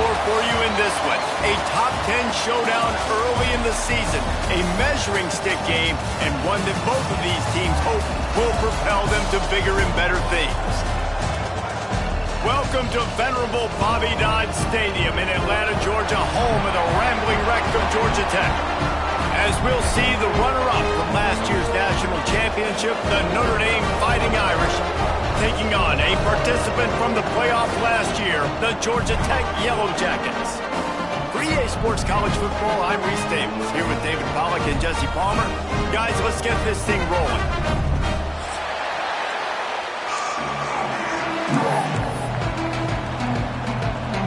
store for you in this one. A top 10 showdown early in the season, a measuring stick game, and one that both of these teams hope will propel them to bigger and better things. Welcome to venerable Bobby Dodd Stadium in Atlanta, Georgia, home of the rambling wreck of Georgia Tech. As we'll see the runner-up from last year's national championship, the Notre Dame Fighting Irish, taking on a participant from the playoff last year, the Georgia Tech Yellow Jackets. For EA Sports College Football, I'm Reese Davis, here with David Pollack and Jesse Palmer. Guys, let's get this thing rolling.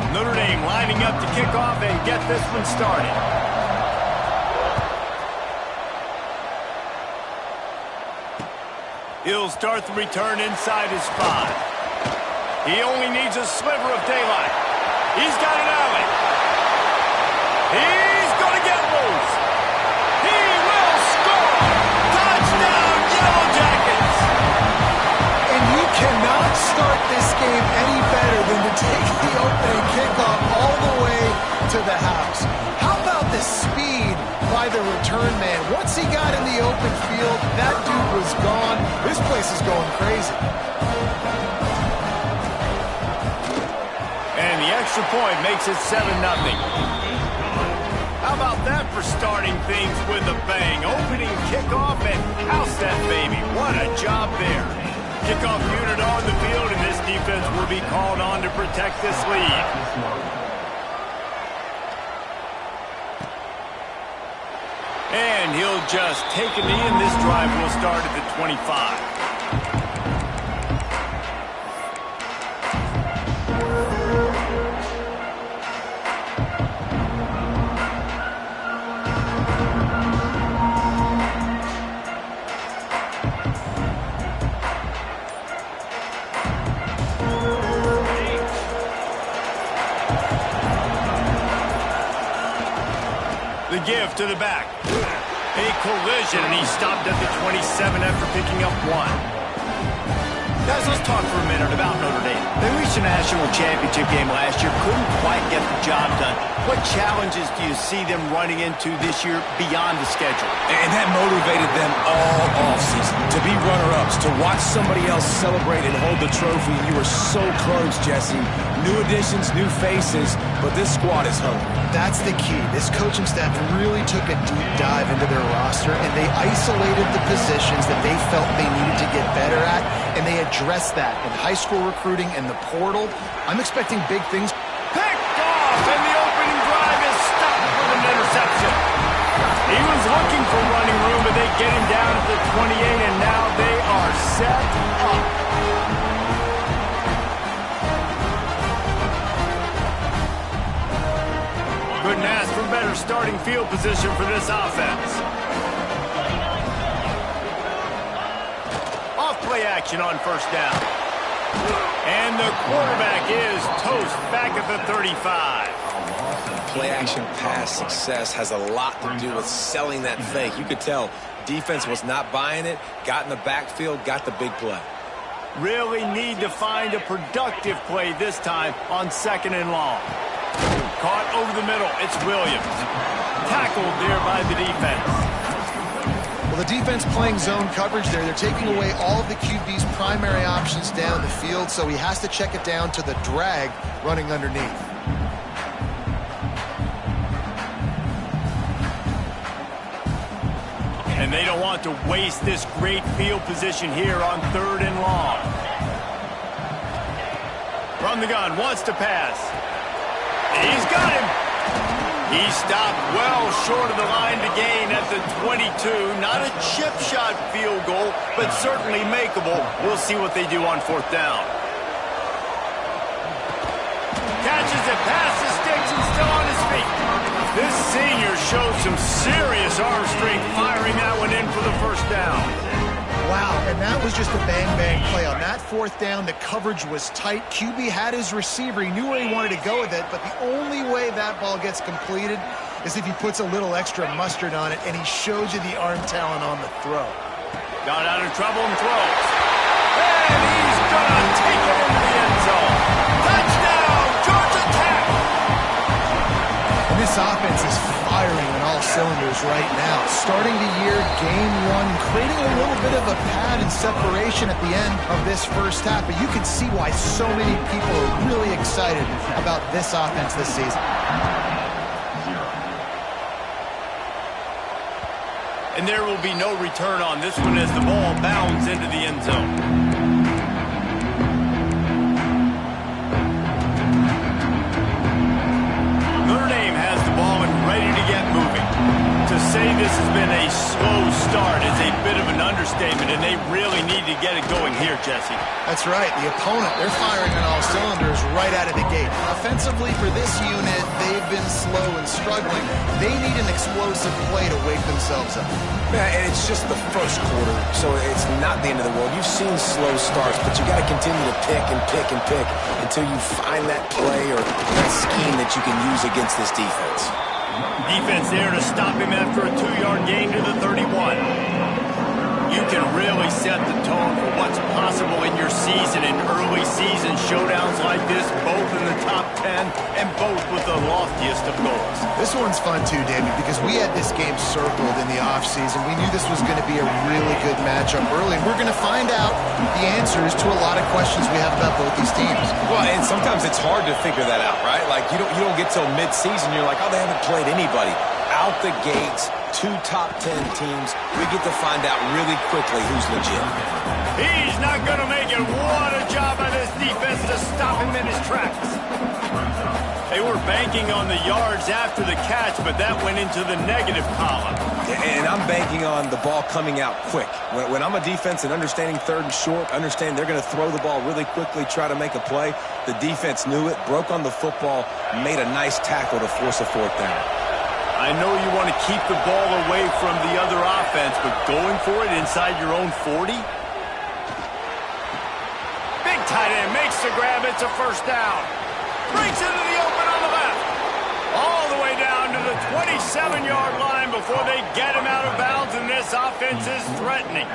Notre Dame lining up to kick off and get this one started. He'll start the return inside his 5. He only needs a sliver of daylight. He's got an alley. He's going to get loose. He will score. Touchdown, Yellow Jackets. And you cannot start this game any better than to take the opening kickoff all the way to the house. How about the speed by the return man? Once he got in the open field, that dude was gone. This place is going crazy. And the extra point makes it 7-0. How about that for starting things with a bang? Opening kickoff and house that baby. What a job there. Kickoff unit on the field, and this defense will be called on to protect this lead. And he'll just take a knee, and this drive will start at the 25. The give to the back. A collision, and he stopped at the 27 after picking up 1. Guys, let's talk for a minute about Notre Dame. They reached a national championship game last year, couldn't quite get the job done. What challenges do you see them running into this year beyond the schedule? And that motivated them all offseason to be runner-ups, to watch somebody else celebrate and hold the trophy. You were so close, Jesse. New additions, new faces, but this squad is hungry. That's the key. This coaching staff really took a deep dive into their roster, and they isolated the positions that they felt they needed to get better at, and they addressed that in high school recruiting and the portal. I'm expecting big things. Picked off, and the opening drive is stopped with an interception. He was looking for running room, but they get him down at the 28, and now they are set up. Couldn't ask for better starting field position for this offense. Off-play action on first down. And the quarterback is toast back at the 35. Play-action pass success has a lot to do with selling that fake. You could tell defense was not buying it, got in the backfield, got the big play. Really need to find a productive play this time on 2nd and long. Caught over the middle. It's Williams. Tackled there by the defense. Well, the defense playing zone coverage there. They're taking away all of the QB's primary options down the field, so he has to check it down to the drag running underneath. And they don't want to waste this great field position here on 3rd and long. From the gun, wants to pass. He's got him. He stopped well short of the line to gain at the 22. Not a chip shot field goal, but certainly makeable. We'll see what they do on 4th down. Catches it, passes, sticks, and still on his feet. This senior shows some serious arm strength, firing that one in for the 1st down. Wow, and that was just a bang-bang play. On that 4th down, the coverage was tight. QB had his receiver. He knew where he wanted to go with it, but the only way that ball gets completed is if he puts a little extra mustard on it, and he shows you the arm talent on the throw. Got out of trouble and throws. And he's going to take it into the end zone. Touchdown, Georgia Tech! This offense is firing on all cylinders right now. Starting the year, game one, creating a little bit of a pad and separation at the end of this first half. But you can see why so many people are really excited about this offense this season. And there will be no return on this one as the ball bounds into the end zone. Notre Dame has the ball and ready to get moving. To say this has been a slow start is a bit of an understatement, and they really need to get it going here, Jesse. That's right. The opponent, they're firing on all cylinders right out of the gate. Offensively for this unit, they've been slow and struggling. They need an explosive play to wake themselves up. Yeah, and it's just the first quarter, so it's not the end of the world. You've seen slow starts, but you got to continue to pick and pick and pick until you find that play or that scheme that you can use against this defense. Defense there to stop him after a 2-yard gain to the 31. You can really set the tone for what's possible in your season in early season showdowns like this, both in the top 10 and both with the loftiest of goals. This one's fun too, David, because we had this game circled in the offseason. We knew this was going to be a really good matchup early, and we're going to find out the answers to a lot of questions we have about both these teams. Well, and sometimes it's hard to figure that out, right? Like, you don't get till mid-season, you're like, oh, they haven't played anybody. Out the gates, 2 top 10 teams, we get to find out really quickly who's legit. He's not going to make it. What a job by this defense to stop him in his tracks. They were banking on the yards after the catch, but that went into the negative column. And I'm banking on the ball coming out quick. When I'm a defense and understanding 3rd and short, understand they're going to throw the ball really quickly, try to make a play. The defense knew it, broke on the football, made a nice tackle to force a 4th down. I know you want to keep the ball away from the other offense, but going for it inside your own 40? Big tight end makes the grab. It's a 1st down. Breaks into the open on the left. All the way down to the 27-yard line before they get him out of bounds, and this offense is threatening.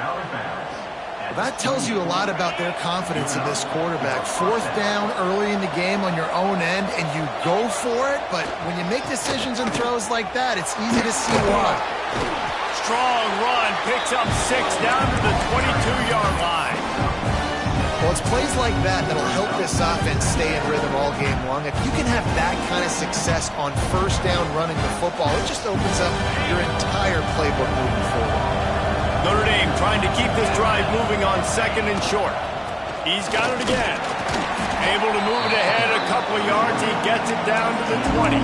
That tells you a lot about their confidence in this quarterback. 4th down early in the game on your own end, and you go for it, but when you make decisions and throws like that, it's easy to see why. Strong run, picks up 6 down to the 22-yard line. Well, it's plays like that that'll help this offense stay in rhythm all game long. If you can have that kind of success on 1st down running the football, it just opens up your entire playbook moving forward. Notre Dame trying to keep this drive moving on 2nd and short. He's got it again. Able to move it ahead a couple of yards. He gets it down to the 20.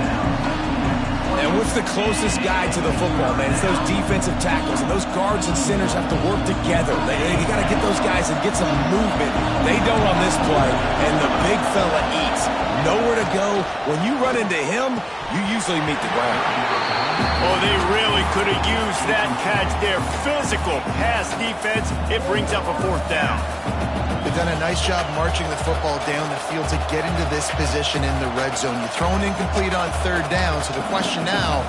And what's the closest guy to the football, man? It's those defensive tackles, and those guards and centers have to work together. You got to get those guys and get some movement. They don't on this play, and the big fella eats. Nowhere to go. When you run into him, you usually meet the ground. Oh, they really could have used that catch there. Physical pass defense. It brings up a 4th down. They've done a nice job marching the football down the field to get into this position in the red zone. You're throwing incomplete on 3rd down, so the question now,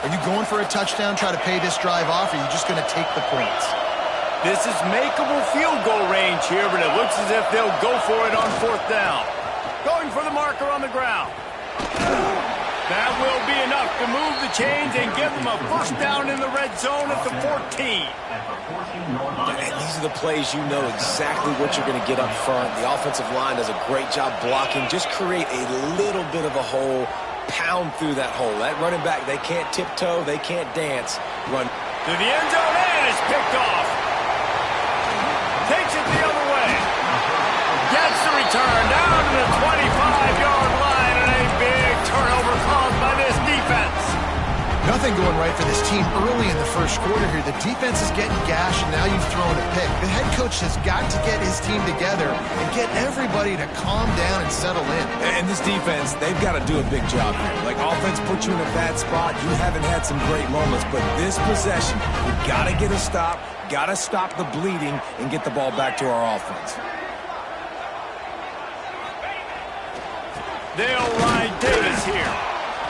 are you going for a touchdown, try to pay this drive off, or are you just going to take the points? This is makeable field goal range here, but it looks as if they'll go for it on 4th down. Going for the marker on the ground. That will be enough to move the chains and give them a 1st down in the red zone at the 14. And these are the plays you know exactly what you're going to get up front. The offensive line does a great job blocking. Just create a little bit of a hole, pound through that hole. That running back, they can't tiptoe, they can't dance. Run to the end zone and it's picked off. Takes it the other way. Gets the return down to the 25-yard line, and a big turnover caused by this defense. Nothing going right for this team early in the first quarter here. The defense is getting gashed, and now you've thrown a pick. The head coach has got to get his team together and get everybody to calm down and settle in. And this defense, they've got to do a big job here. Like, offense put you in a bad spot. You haven't had some great moments, but this possession, we got to get a stop, got to stop the bleeding, and get the ball back to our offense. They'll ride Davis here.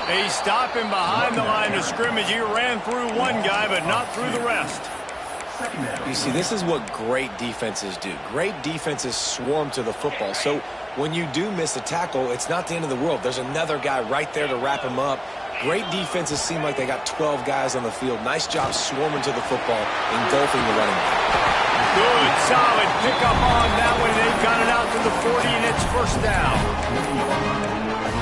They stop him behind the line of scrimmage. He ran through one guy, but not through the rest. You see, this is what great defenses do. Great defenses swarm to the football. So when you do miss a tackle, it's not the end of the world. There's another guy right there to wrap him up. Great defenses seem like they got 12 guys on the field. Nice job swarming to the football, engulfing the running back. Good, solid pickup on that one. They've got it out to the 40, and it's first down.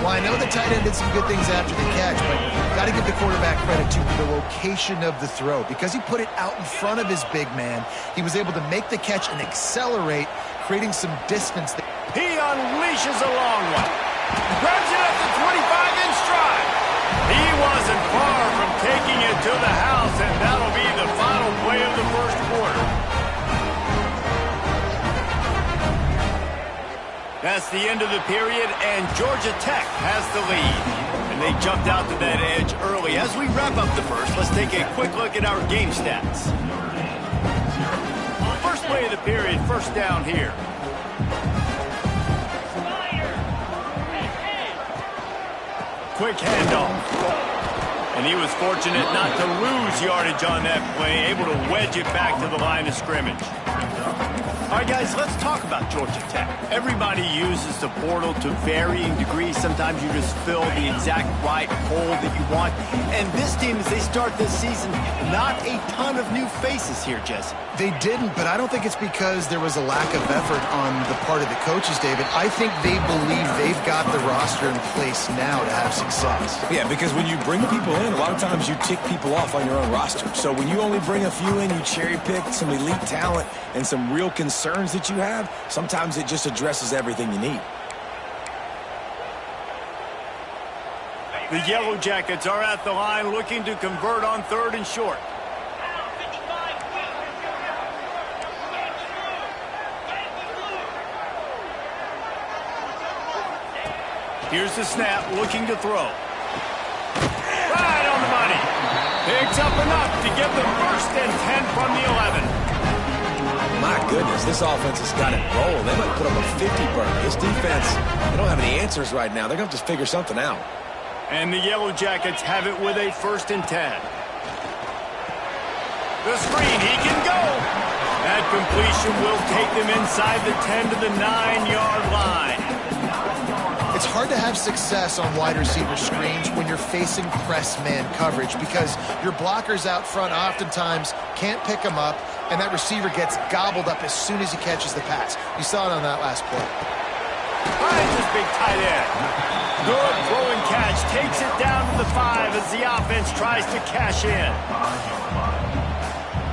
Well, I know the tight end did some good things after the catch, but got to give the quarterback credit to the location of the throw. Because he put it out in front of his big man, he was able to make the catch and accelerate, creating some distance. He unleashes a long one. Grabs it at the 25 in stride. He wasn't far from taking it to the house, and that'll be the final play of the first quarter. That's the end of the period, and Georgia Tech has the lead. And they jumped out to that edge early. As we wrap up the first, let's take a quick look at our game stats. First play of the period, first down here. Quick handoff. And he was fortunate not to lose yardage on that play, able to wedge it back to the line of scrimmage. All right, guys, let's talk about Georgia Tech. Everybody uses the portal to varying degrees. Sometimes you just fill the exact right hole that you want. And this team, as they start this season, not a ton of new faces here, Jesse. They didn't, but I don't think it's because there was a lack of effort on the part of the coaches, David. I think they believe they've got the roster in place now to have success. Yeah, because when you bring people in, a lot of times you tick people off on your own roster. So when you only bring a few in, you cherry-pick some elite talent and some real concerns that you have, sometimes it just addresses everything you need. The Yellow Jackets are at the line looking to convert on 3rd and short. Here's the snap, looking to throw. Right on the money. Picks up enough to get the 1st and 10 from the 11. My goodness, this offense has got it rolling. They might put up a 50 burn. This defense, they don't have any answers right now. They're going to just figure something out. And the Yellow Jackets have it with a 1st and 10. The screen, he can go. That completion will take them inside the 10 to the 9-yard line. It's hard to have success on wide receiver screens when you're facing press man coverage because your blockers out front oftentimes can't pick them up, and that receiver gets gobbled up as soon as he catches the pass. You saw it on that last play. Finds this big tight end. Good throwing catch. Takes it down to the 5 as the offense tries to cash in.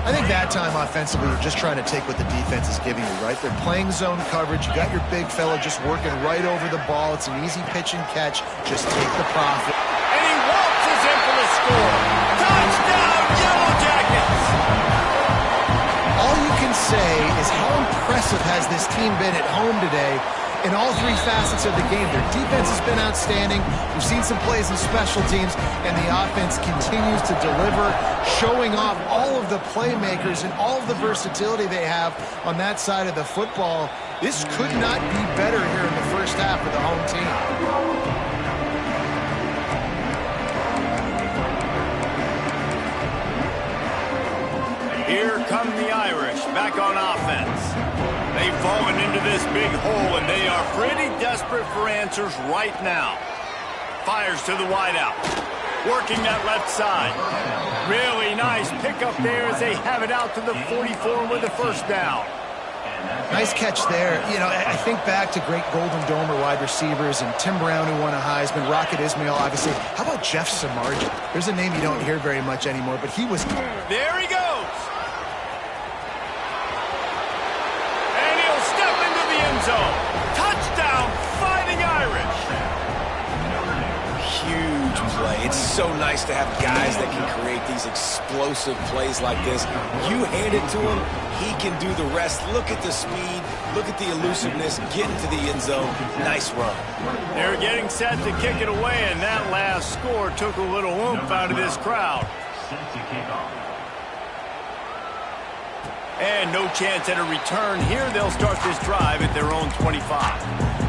I think that time offensively, you're just trying to take what the defense is giving you, right? They're playing zone coverage. You got your big fella just working right over the ball. It's an easy pitch and catch. Just take the profit. And he waltzes in for the score. Touchdown, Yellow Jackets! All you can say is how impressive has this team been at home today in all 3 facets of the game. Their defense has been outstanding. We've seen some plays in special teams, and the offense continues to deliver, showing off all of the playmakers and all of the versatility they have on that side of the football. This could not be better here in the first half for the home team. Here come the Irish back on offense. They've fallen into this big hole, and they are pretty desperate for answers right now. Fires to the wideout. Working that left side. Really nice pickup there as they have it out to the 44 with the 1st down. Nice catch there. You know, I think back to great Golden Domer wide receivers and Tim Brown, who won a Heisman, Rocket Ismail, obviously. How about Jeff Samardzija? There's a name you don't hear very much anymore, but he was... There he goes. And he'll step into the end zone. Touchdown, Fighting Irish. Huge play. It's so nice to have guys that can create these explosive plays like this. You hand it to him, he can do the rest. Look at the speed. Look at the elusiveness. Get into the end zone. Nice run. They're getting set to kick it away, and that last score took a little oomph out of this crowd. And no chance at a return here. They'll start this drive at their own 25.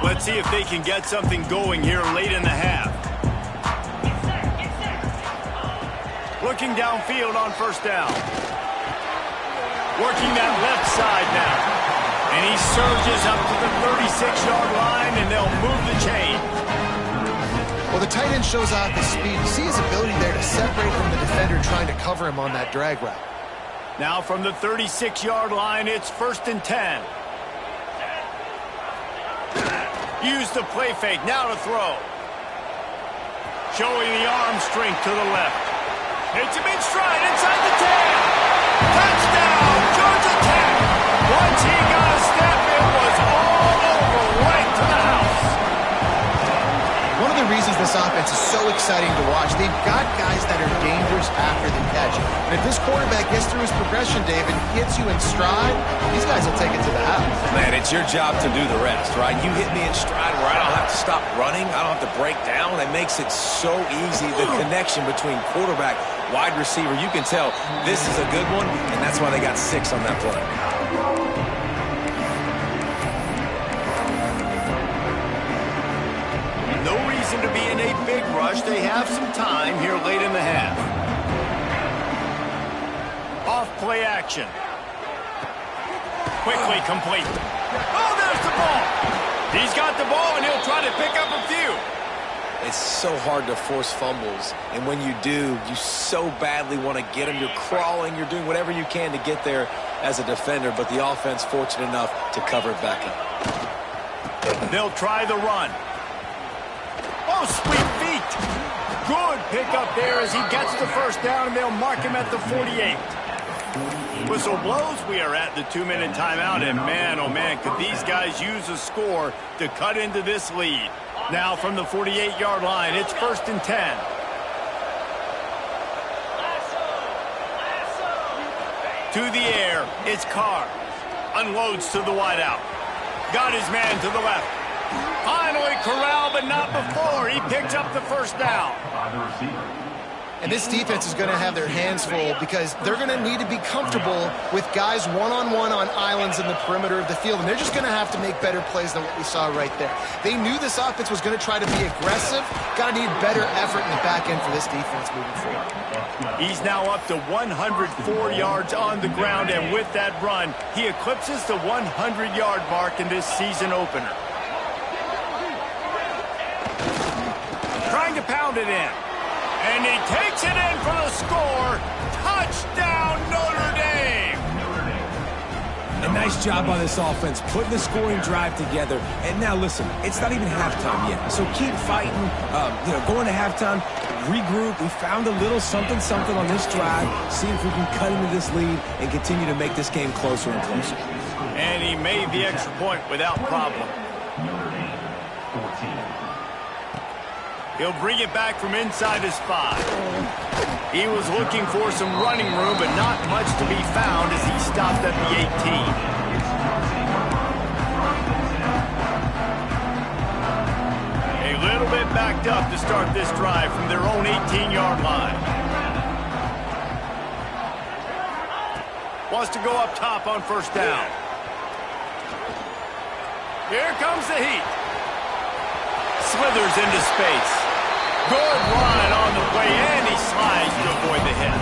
Let's see if they can get something going here late in the half. Looking downfield on first down. Working that left side now. And he surges up to the 36-yard line, and they'll move the chain. Well, the tight end shows off his speed. You see his ability there to separate from the defender trying to cover him on that drag route. Now from the 36-yard line, it's 1st and 10. Use the play fake, now to throw. Showing the arm strength to the left. Hits him in stride inside the 10. Touchdown, Georgia Tech. Once he got a step, it was all over, right to the house. One of the reasons this offense is so exciting to watch, they've got guys that are dangerous after the catch. And if this quarterback gets through his progression, David, hits you in stride, these guys will take it to the house. Man, it's your job to do the rest, right? You hit me in stride where I don't have to stop running. I don't have to break down. It makes it so easy. The connection between quarterback, wide receiver, you can tell this is a good one, and that's why they got 6 on that play. No reason to be in a big rush. They have some time here late in the half. Off play action. Quickly complete. Oh, there's the ball. He's got the ball, and he'll try to pick up a few. It's so hard to force fumbles, and when you do, you so badly want to get them. You're crawling, you're doing whatever you can to get there as a defender, but the offense fortunate enough to cover it back up. They'll try the run. Oh, sweet feet. Good pickup there as he gets the first down, and they'll mark him at the 48. Whistle blows. We are at the 2-minute timeout, and man, oh man, could these guys use a score to cut into this lead. Now from the 48-yard line, it's 1st and 10. To the air, it's Carr. Unloads to the wideout. Got his man to the left. Finally corralled, but not before. He picks up the first down. And this defense is going to have their hands full because they're going to need to be comfortable with guys one-on-one on islands in the perimeter of the field. And they're just going to have to make better plays than what we saw right there. They knew this offense was going to try to be aggressive. Got to need better effort in the back end for this defense moving forward. He's now up to 104 yards on the ground. And with that run, he eclipses the 100-yard mark in this season opener. Trying to pound it in. And he takes it in for the score. Touchdown, Notre Dame. A nice job by this offense, putting the scoring drive together. And now, listen, it's not even halftime yet. So keep fighting, going to halftime, regroup. We found a little something on this drive. See if we can cut into this lead and continue to make this game closer and closer. And he made the extra point without problem. He'll bring it back from inside his 5. He was looking for some running room, but not much to be found as he stopped at the 18. A little bit backed up to start this drive from their own 18-yard line. Wants to go up top on first down. Here comes the heat. Slithers into space. Good run on the play, and he slides to avoid the hit.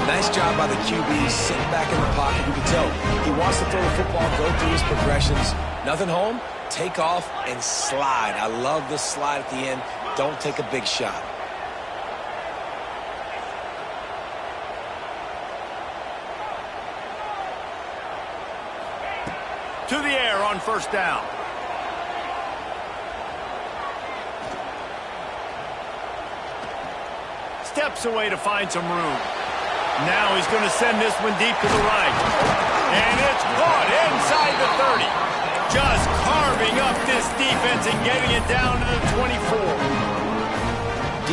Nice job by the QB, sitting back in the pocket. You can tell he wants to throw the football, go through his progressions. Nothing home, take off, and slide. I love the slide at the end. Don't take a big shot. To the air on first down. Steps away to find some room. Now he's going to send this one deep to the right. And it's caught inside the 30. Just carving up this defense and getting it down to the 24.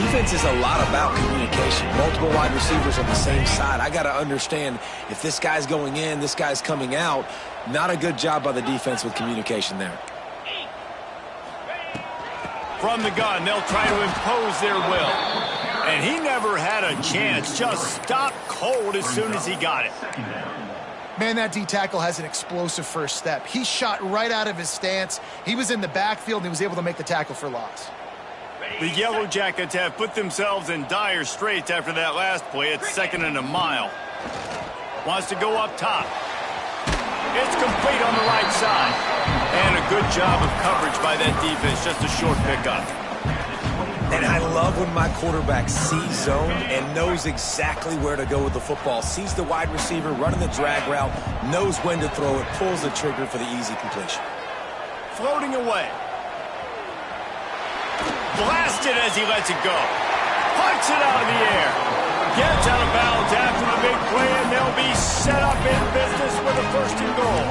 Defense is a lot about communication. Multiple wide receivers on the same side. I got to understand if this guy's going in, this guy's coming out. Not a good job by the defense with communication there. From the gun, they'll try to impose their will. And he never had a chance. Just stopped cold as soon as he got it. Man, that D-tackle has an explosive first step. He shot right out of his stance. He was in the backfield, and he was able to make the tackle for loss. The Yellow Jackets have put themselves in dire straits after that last play. It's 2nd and a mile. Wants to go up top. It's complete on the right side. And a good job of coverage by that defense. Just a short pickup. And I love when my quarterback sees zone and knows exactly where to go with the football. Sees the wide receiver running the drag route, knows when to throw it, pulls the trigger for the easy completion. Floating away. Blasted as he lets it go. Punts it out of the air. Gets out of bounds after the big play, and they'll be set up in business with a 1st and goal.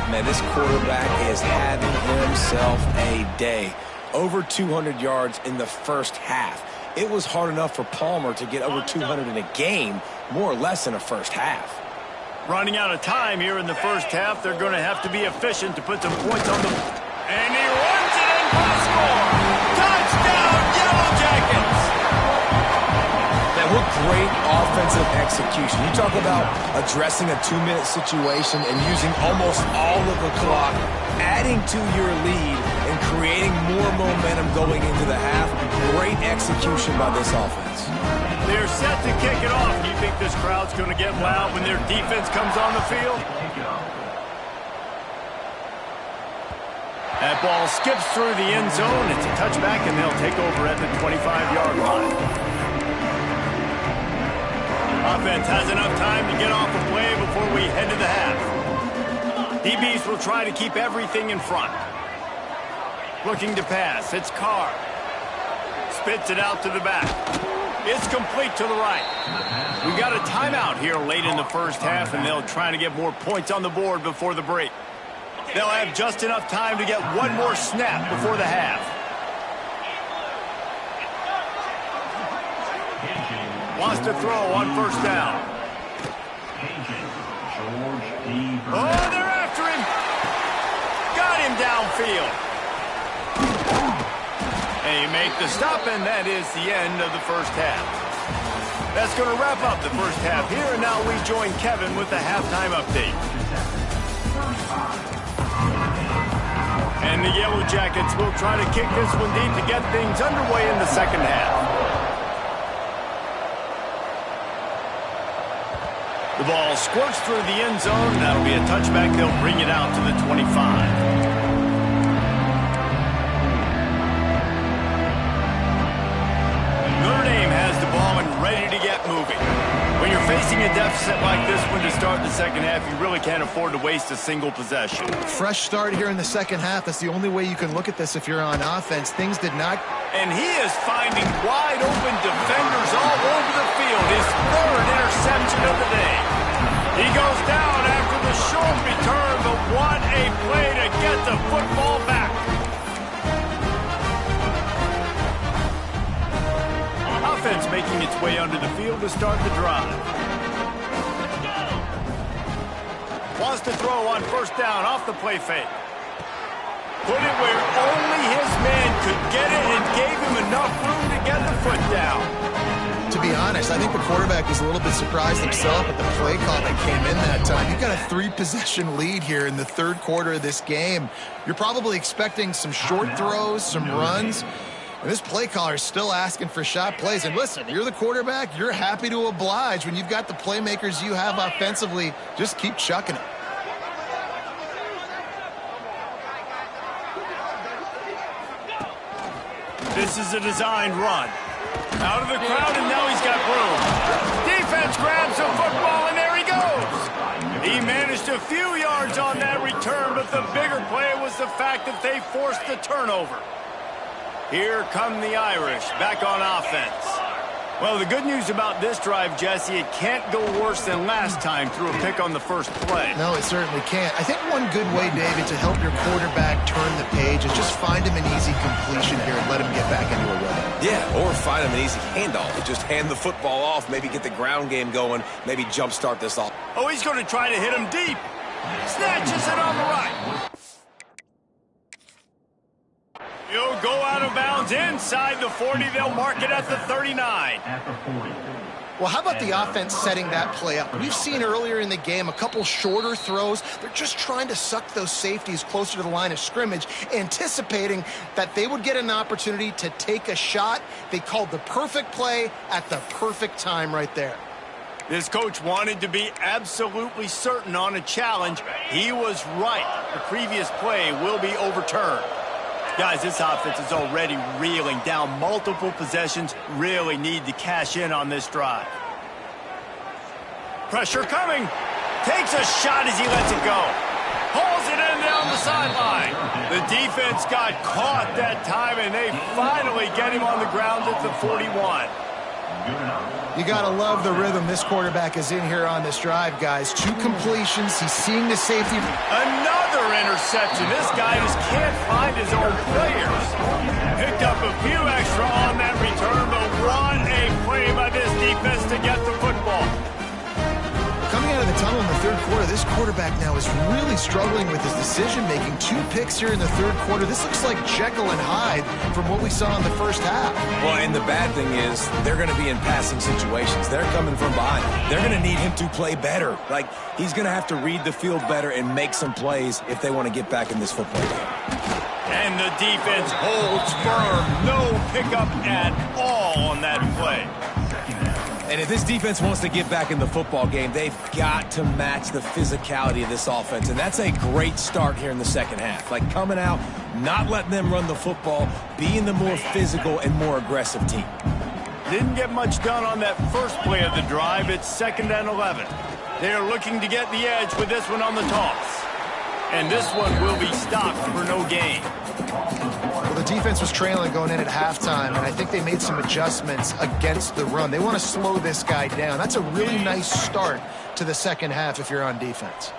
Man, this quarterback is having himself a day. Over 200 yards in the first half. It was hard enough for Palmer to get over 200 in a game, more or less in a first half. Running out of time here in the first half. They're going to have to be efficient to put some points on the... And he runs it in for a score! Touchdown, Yellow Jackets! Man, what great offensive execution. You talk about addressing a 2-minute situation and using almost all of the clock, adding to your lead, and creating more momentum going into the half. Great execution by this offense. They're set to kick it off. Do you think this crowd's going to get loud when their defense comes on the field? That ball skips through the end zone. It's a touchback, and they'll take over at the 25-yard line. Offense has enough time to get off the play before we head to the half. DBs will try to keep everything in front. Looking to pass. It's Carr. Spits it out to the back. It's complete to the right. We got a timeout here late in the first half, and they'll try to get more points on the board before the break. They'll have just enough time to get one more snap before the half. Wants to throw on 1st down. Oh, they're after him. Got him downfield. And he made the stop, and that is the end of the first half. That's going to wrap up the first half here, and now we join Kevin with the halftime update. And the Yellow Jackets will try to kick this one deep to get things underway in the second half. The ball squirts through the end zone. That'll be a touchback. They'll bring it out to the 25. Notre Dame has the ball and ready to get moving. When you're facing a deficit like this one to start the second half, you really can't afford to waste a single possession. Fresh start here in the second half. That's the only way you can look at this if you're on offense. Things did not... And he is finding wide open defenders all over the field. His 3rd interception of the day. He goes down after the short return, but what a play to get the football back. Offense making its way under the field to start the drive. Wants to throw on 1st down off the play fake. Put it where only his man could get it and gave him enough room to get the foot down. To be honest, I think the quarterback was a little bit surprised himself at the play call that came in that time. You've got a 3-possession lead here in the 3rd quarter of this game. You're probably expecting some short throws, some runs. And this play caller is still asking for shot plays. And listen, you're the quarterback. You're happy to oblige. When you've got the playmakers you have offensively, just keep chucking it. This is a designed run. Out of the crowd, and now he's got room. Defense grabs the football, and there he goes. He managed a few yards on that return, but the bigger play was the fact that they forced the turnover. Here come the Irish, back on offense. Well, the good news about this drive, Jesse, it can't go worse than last time through a pick on the first play. No, it certainly can't. I think one good way, David, to help your quarterback turn the page is just find him an easy completion here and let him get back into a rhythm. Yeah, or find him an easy handoff. Just hand the football off, maybe get the ground game going, maybe jumpstart this off. Oh, he's going to try to hit him deep. Snatches it on the right. He'll go out of bounds inside the 40. They'll mark it at the 39. Well, how about the offense setting that play up? We've seen earlier in the game a couple shorter throws. They're just trying to suck those safeties closer to the line of scrimmage, anticipating that they would get an opportunity to take a shot. They called the perfect play at the perfect time right there. This coach wanted to be absolutely certain on a challenge. He was right. The previous play will be overturned. Guys, this offense is already reeling down multiple possessions. Really need to cash in on this drive. Pressure coming. Takes a shot as he lets it go. Pulls it in down the sideline. The defense got caught that time, and they finally get him on the ground at the 41. You got to love the rhythm this quarterback is in here on this drive, guys. 2 completions. He's seeing the safety. Another interception. This guy just can't find his own players. Picked up a few extra on that return, but what a play by this defense to get the football. Coming out of the tunnel in the third quarter, this quarterback now is really struggling with his decision-making. 2 picks here in the third quarter. This looks like Jekyll and Hyde from what we saw in the first half. Well, and the bad thing is they're going to be in passing situations. They're coming from behind. They're going to need him to play better. Like, he's going to have to read the field better and make some plays if they want to get back in this football game. And the defense holds firm. No pickup at all on that play. And if this defense wants to get back in the football game, they've got to match the physicality of this offense. And that's a great start here in the second half. Like, coming out, not letting them run the football, being the more physical and more aggressive team. Didn't get much done on that first play of the drive. It's 2nd and 11. They're looking to get the edge with this one on the toss. And this one will be stopped for no gain. Well, the defense was trailing going in at halftime, and I think they made some adjustments against the run. They want to slow this guy down. That's a really nice start to the second half if you're on defense.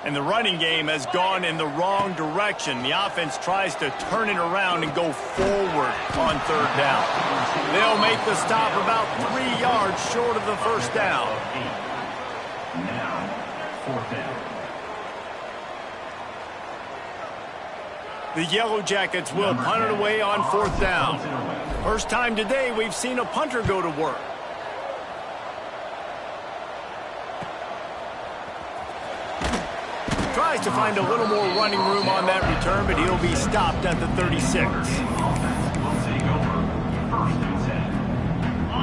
And the running game has gone in the wrong direction. The offense tries to turn it around and go forward on 3rd down. They'll make the stop about 3 yards short of the first down. Now, 4th down. The Yellow Jackets will punt it away on 4th down. First time today we've seen a punter go to work. Tries to find a little more running room on that return, but he'll be stopped at the 36.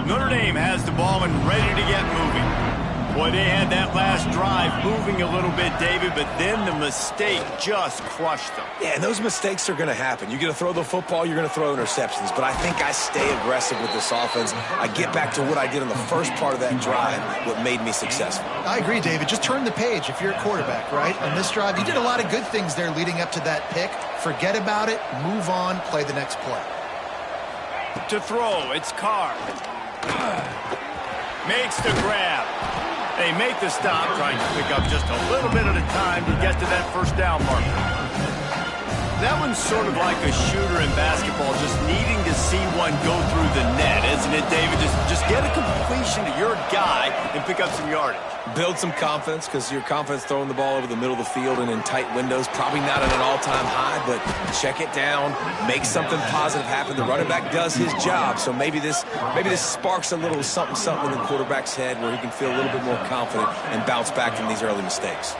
Notre Dame has the ball and ready to get moving. Boy, they had that last drive moving a little bit, David, but then the mistake just crushed them. Yeah, and those mistakes are going to happen. You're going to throw the football, you're going to throw interceptions. But I think I stay aggressive with this offense. I get back to what I did on the first part of that drive, what made me successful. I agree, David. Just turn the page if you're a quarterback, right? On this drive, you did a lot of good things there leading up to that pick. Forget about it, move on, play the next play. To throw, it's Carr. Makes the grab. They make the stop, trying to pick up just a little bit at a time to get to that first down marker. That one's sort of like a shooter in basketball, just needing to see one go through the net, isn't it, David? Just get a completion to your guy and pick up some yardage. Build some confidence, because your confidence throwing the ball over the middle of the field and in tight windows, probably not at an all-time high, but check it down, make something positive happen. The running back does his job, so maybe this sparks a little something in the quarterback's head where he can feel a little bit more confident and bounce back from these early mistakes.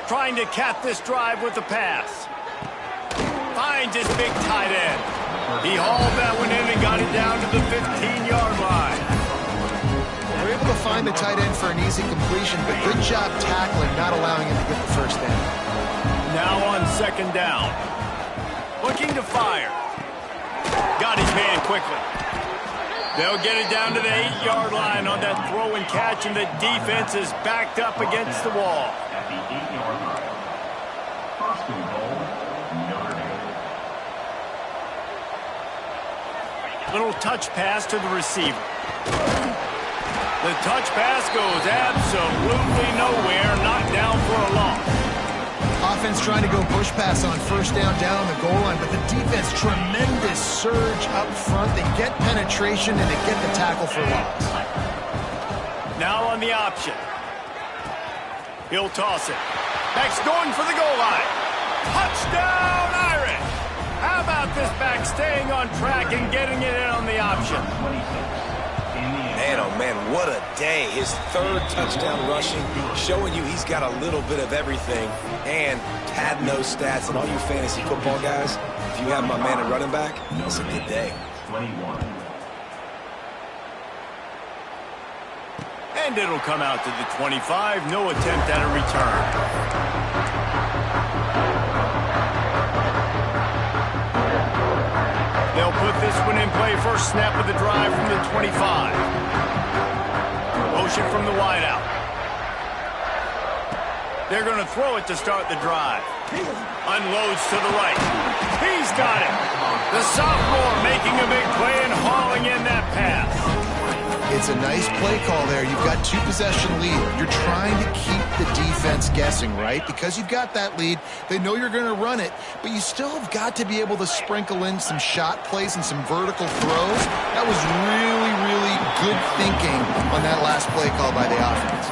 Trying to cap this drive with the pass. Finds his big tight end. He hauled that one in and got it down to the 15-yard line. We're able to find the tight end for an easy completion, but good job tackling, not allowing him to get the first down. Now on 2nd down. Looking to fire. Got his man quickly. They'll get it down to the 8-yard line on that throw and catch, and the defense is backed up against the wall. At the 8-yard line. First and goal, Notre Dame. Little touch pass to the receiver. The touch pass goes absolutely nowhere, knocked down for a loss. Offense trying to go push pass on 1st down on the goal line, but the defense, tremendous surge up front. They get penetration and they get the tackle for loss. Now on the option. He'll toss it. Next going for the goal line. Touchdown, Irish! this back, staying on track and getting it in on the option. Man, oh man, what a day. His third touchdown rushing, showing you he's got a little bit of everything. And had no stats. And all you fantasy football guys, if you have my man at running back, that's a good day. 21. And it'll come out to the 25. No attempt at a return. They'll put this one in play. First snap of the drive from the 25. Motion from the wideout. They're going to throw it to start the drive. Unloads to the right. He's got it. The sophomore making a big play and hauling in that pass. It's a nice play call there. You've got 2-possession lead. You're trying to keep the defense guessing, right? Because you've got that lead, they know you're going to run it, but you still have got to be able to sprinkle in some shot plays and some vertical throws. That was really, really good thinking on that last play call by the offense.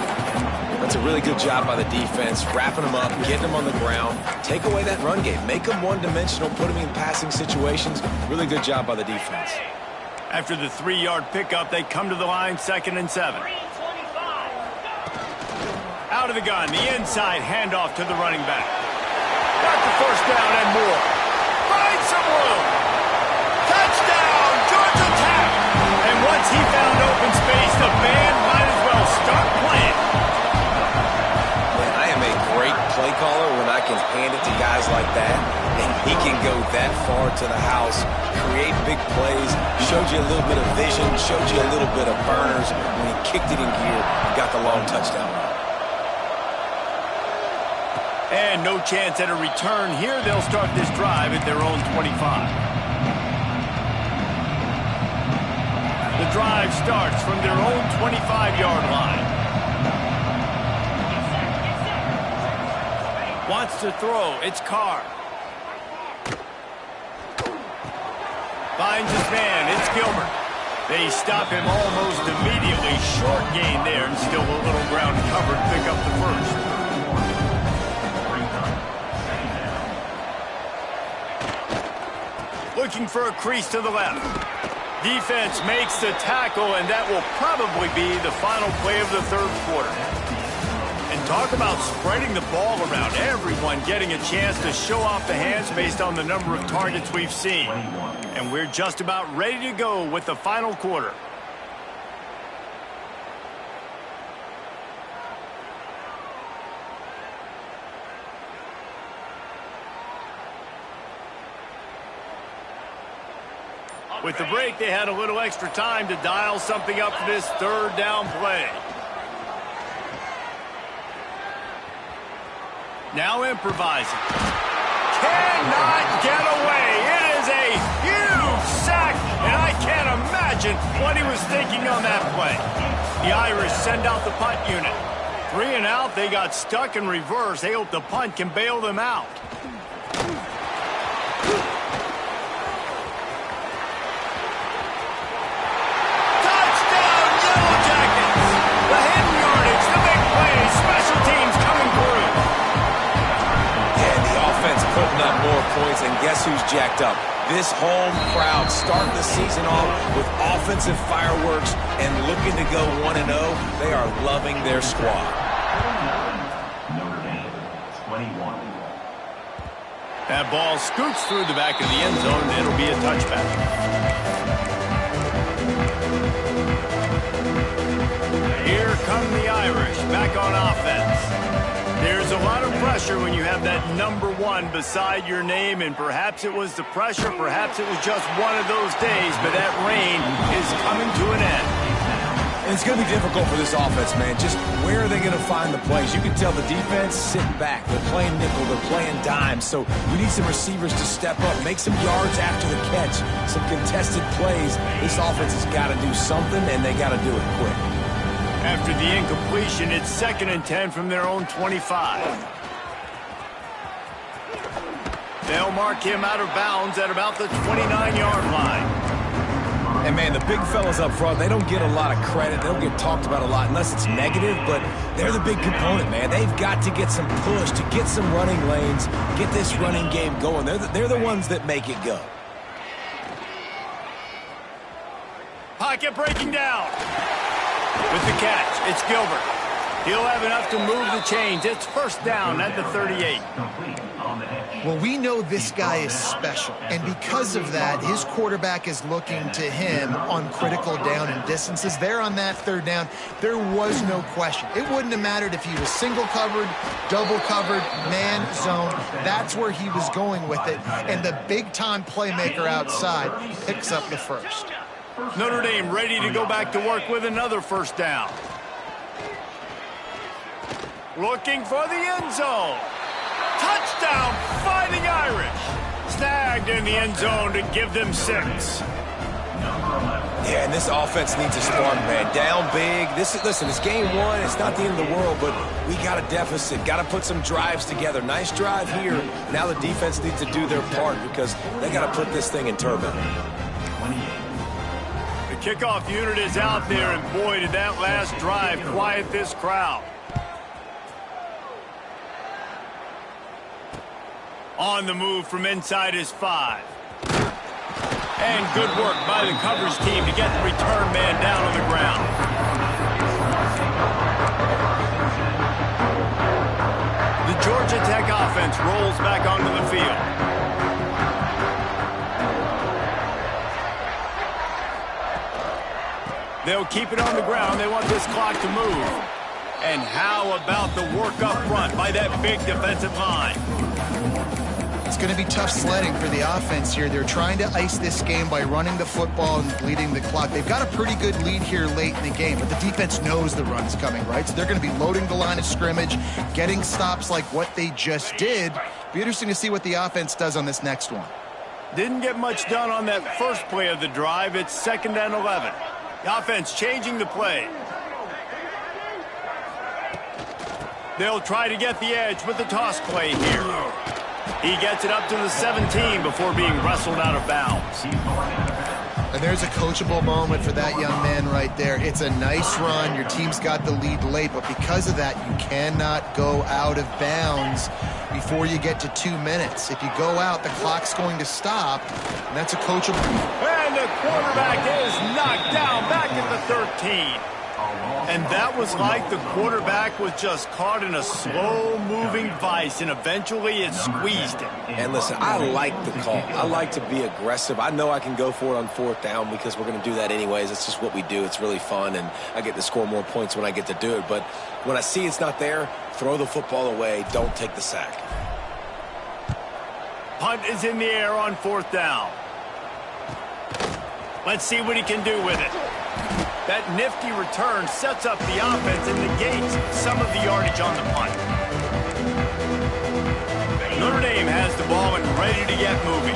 That's a really good job by the defense, wrapping them up, getting them on the ground. Take away that run game. Make them one-dimensional, put them in passing situations. Really good job by the defense. After the 3-yard pickup, they come to the line, 2nd and 7. Out of the gun, the inside handoff to the running back. Got the first down and more. Find some room. Touchdown, Georgia Tech. And once he found open space, the band might as well start playing. Man, I am a great play caller when I can hand it to guys like that. And he can go that far to the house, create big plays, showed you a little bit of vision, showed you a little bit of burners. When he kicked it in gear, he got the long touchdown. And no chance at a return here. They'll start this drive at their own 25. The drive starts from their own 25-yard line. Wants to throw. It's Carr. Finds his man. It's Gilbert. They stop him almost immediately. Short gain there and still a little ground covered. Pick up the first. Looking for a crease to the left. Defense makes the tackle, and that will probably be the final play of the third quarter. And talk about spreading the ball around. Everyone getting a chance to show off the hands based on the number of targets we've seen. And we're just about ready to go with the final quarter. With the break, they had a little extra time to dial something up for this third down play. Now improvising. Cannot get away. It is a huge sack, and I can't imagine what he was thinking on that play. The Irish send out the punt unit. 3 and out, they got stuck in reverse. They hope the punt can bail them out. Touchdown, Yellow Jackets! The hidden yardage, the big play, special teams coming through. Putting up more points, and guess who's jacked up? This home crowd starting the season off with offensive fireworks and looking to go 1-0. They are loving their squad. Notre Dame, 21. That ball scoots through the back of the end zone, and it'll be a touchback. Here come the Irish back on offense. There's a lot of pressure when you have that number 1 beside your name, and perhaps it was the pressure, perhaps it was just one of those days, but that reign is coming to an end. And it's going to be difficult for this offense, man. Just where are they going to find the plays? You can tell the defense sitting back. They're playing nickel, they're playing dime, so we need some receivers to step up, make some yards after the catch, some contested plays. This offense has got to do something, and they got to do it quick. After the incompletion, it's 2nd and 10 from their own 25. They'll mark him out of bounds at about the 29-yard line. And, man, the big fellas up front, they don't get a lot of credit. They don't get talked about a lot unless it's negative, but they're the big component, man. They've got to get some push, to get some running lanes, get this running game going. They're the ones that make it go. Pocket breaking down. With the catch, it's Gilbert. He'll have enough to move the chains. It's first down at the 38. Well, we know this guy is special, and because of that, his quarterback is looking to him on critical down and distances. There on that third down, there was no question. It wouldn't have mattered if he was single covered, double covered, man zone. That's where he was going with it, and the big-time playmaker outside picks up the first. Notre Dame ready to go back to work with another first down. Looking for the end zone. Touchdown, Fighting Irish. Snagged in the end zone to give them 6. Yeah, and this offense needs a spark, man. Down big. Listen, it's game 1. It's not the end of the world, but we got a deficit. Got to put some drives together. Nice drive here. Now the defense needs to do their part because they got to put this thing in turbo. The kickoff unit is out there, and boy, did that last drive quiet this crowd. On the move from inside his 5. And good work by the coverage team to get the return man down on the ground. The Georgia Tech offense rolls back onto the field. They'll keep it on the ground. They want this clock to move. And how about the work up front by that big defensive line? It's going to be tough sledding for the offense here. They're trying to ice this game by running the football and bleeding the clock. They've got a pretty good lead here late in the game, but the defense knows the run's coming, right? So they're going to be loading the line of scrimmage, getting stops like what they just did. Be interesting to see what the offense does on this next one. Didn't get much done on that first play of the drive. It's 2nd and 11. The offense changing the play. They'll try to get the edge with the toss play here. He gets it up to the 17 before being wrestled out of bounds. And there's a coachable moment for that young man right there. It's a nice run. Your team's got the lead late, but because of that, you cannot go out of bounds before you get to 2 minutes. If you go out, the clock's going to stop, and that's a coachable. And the quarterback is knocked down back at the 13. And that was like the quarterback was just caught in a slow-moving vice, and eventually it squeezed him. And listen, I like the call. I like to be aggressive. I know I can go for it on 4th down because we're going to do that anyways. It's just what we do. It's really fun, and I get to score more points when I get to do it. But when I see it's not there, throw the football away. Don't take the sack. Punt is in the air on 4th down. Let's see what he can do with it. That nifty return sets up the offense and negates some of the yardage on the punt. Notre Dame has the ball and ready to get moving.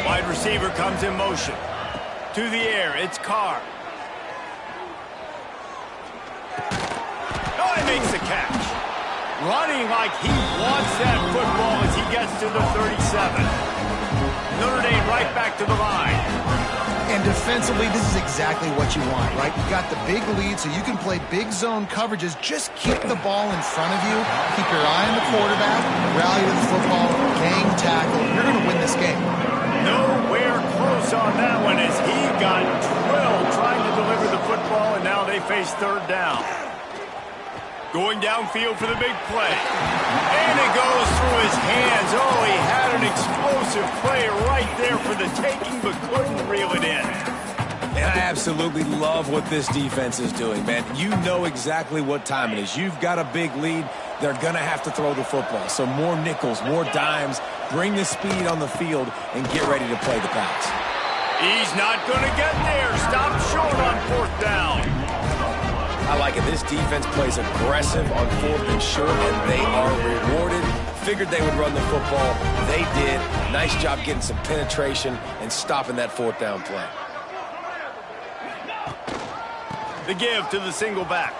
Wide receiver comes in motion. To the air, it's Carr. Oh, he makes the catch. Running like he wants that football as he gets to the 37. Notre Dame right back to the line. And defensively, this is exactly what you want, right? You got the big lead, so you can play big zone coverages. Just keep the ball in front of you. Keep your eye on the quarterback. Rally to the football. Gang tackle. You're going to win this game. Nowhere close on that one as he got drilled trying to deliver the football, and now they face 3rd down. Going downfield for the big play. And it goes through his hands. Oh, he had an explosive play right there for the taking, but couldn't reel it in. And I absolutely love what this defense is doing, man. You know exactly what time it is. You've got a big lead. They're going to have to throw the football. So more nickels, more dimes. Bring the speed on the field and get ready to play the pass. He's not going to get there. Stop short on 4th down. I like it. This defense plays aggressive on 4th and short, and they are rewarded. Figured they would run the football. They did. Nice job getting some penetration and stopping that 4th down play. The give to the single back.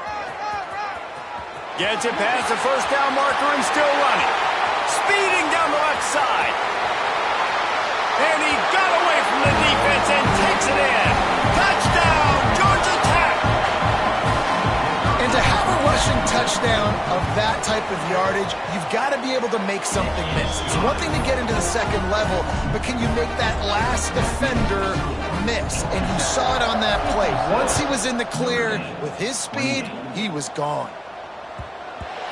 Gets it past the 1st down marker and still running. Speeding down the left side. And he got away from the defense and takes it in. Touchdown, Georgia Tech! And to have a rushing touchdown of that type of yardage, you've got to be able to make something miss. It's one thing to get into the second level, but can you make that last defender miss? And you saw it on that play. Once he was in the clear with his speed, he was gone.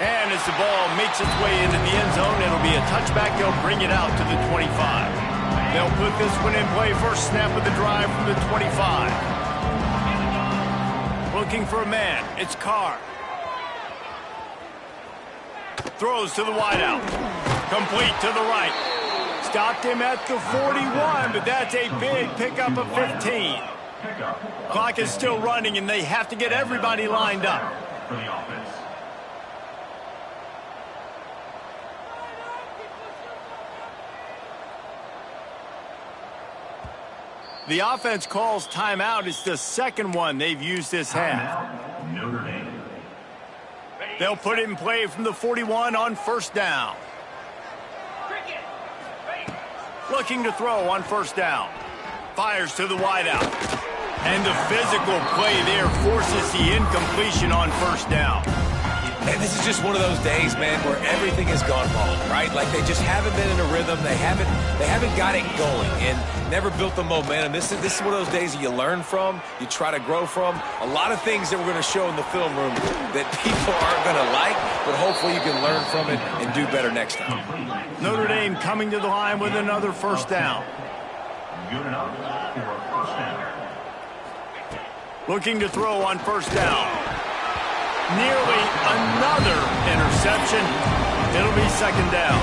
And as the ball makes its way into the end zone, it'll be a touchback. They'll bring it out to the 25. They'll put this one in play. First snap of the drive from the 25. Looking for a man. It's Carr. Throws to the wideout. Complete to the right. Stopped him at the 41, but that's a big pickup of 15. Clock is still running, and they have to get everybody lined up. For the offense. The offense calls timeout. It's the second one they've used this half. Timeout, Notre Dame. They'll put it in play from the 41 on first down. Looking to throw on first down. Fires to the wideout. And the physical play there forces the incompletion on first down. And this is just one of those days, man, where everything has gone wrong, right? Like they just haven't been in a rhythm. They haven't got it going and never built the momentum. This is one of those days that you learn from, you try to grow from. A lot of things that we're going to show in the film room that people aren't going to like, but hopefully you can learn from it and do better next time. Notre Dame coming to the line with another first down. Good enough for a first down. Looking to throw on first down. Nearly another interception. It'll be second down.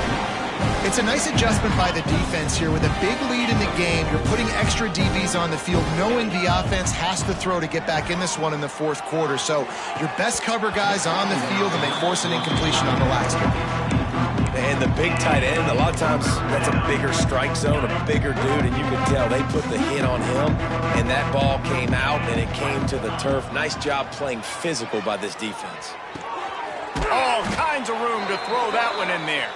It's a nice adjustment by the defense here. With a big lead in the game, you're putting extra DBs on the field, knowing the offense has to throw to get back in this one in the fourth quarter. So your best cover guys on the field, and they force an incompletion on the last one. And the big tight end, a lot of times that's a bigger strike zone, a bigger dude, and you can tell they put the hit on him, and that ball came out, and it came to the turf. Nice job playing physical by this defense. All kinds of room to throw that one in there.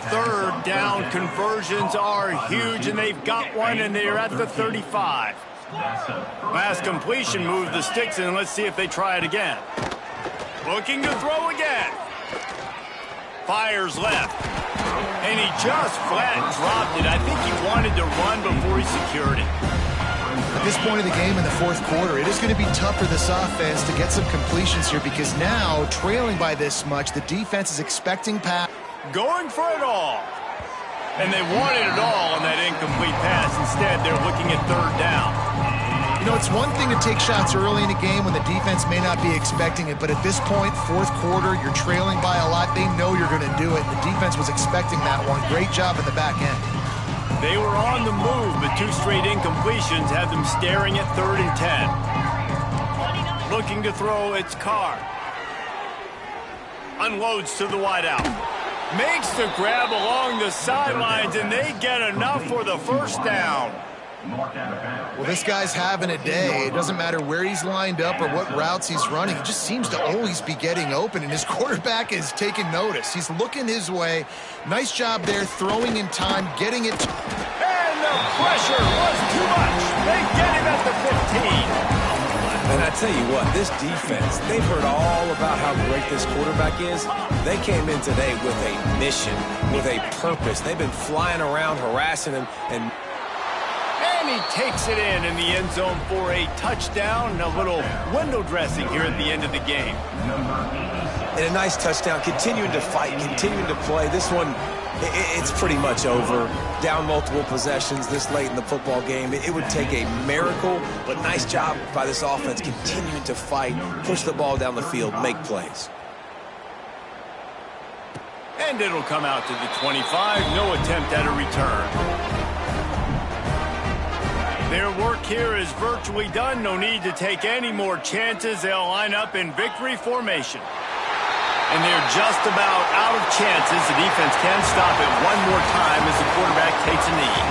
Third down conversions are huge, and they've got one, and they're at the 35. Last completion moved the sticks, and let's see if they try it again. Looking to throw again. Fires left. And he just flat dropped it. I think he wanted to run before he secured it. At this point of the game in the fourth quarter, it is going to be tough for this offense to get some completions here, because now, trailing by this much, the defense is expecting pass. Going for it all. And they wanted it all on that incomplete pass. Instead, they're looking at third down. You know, it's one thing to take shots early in the game when the defense may not be expecting it, but at this point, fourth quarter, you're trailing by a lot. They know you're going to do it. The defense was expecting that one. Great job in the back end. They were on the move, but two straight incompletions have them staring at 3rd and 10. Looking to throw, it's Carr. Unloads to the wideout. Makes the grab along the sidelines, and they get enough for the first down. Well, this guy's having a day. It doesn't matter where he's lined up or what routes he's running. He just seems to always be getting open, and his quarterback is taking notice. He's looking his way. Nice job there, throwing in time, getting it. And the pressure was too much. They get him at the 15. And I tell you what, this defense, they've heard all about how great this quarterback is. They came in today with a mission, with a purpose. They've been flying around, harassing him, and he takes it in the end zone for a touchdown. A little window dressing here at the end of the game. And a nice touchdown, continuing to fight, continuing to play. This one, it's pretty much over. Down multiple possessions this late in the football game. It would take a miracle, but nice job by this offense continuing to fight, push the ball down the field, make plays. And it'll come out to the 25. No attempt at a return. Their work here is virtually done. No need to take any more chances. They'll line up in victory formation. And they're just about out of chances. The defense can stop it one more time as the quarterback takes a knee.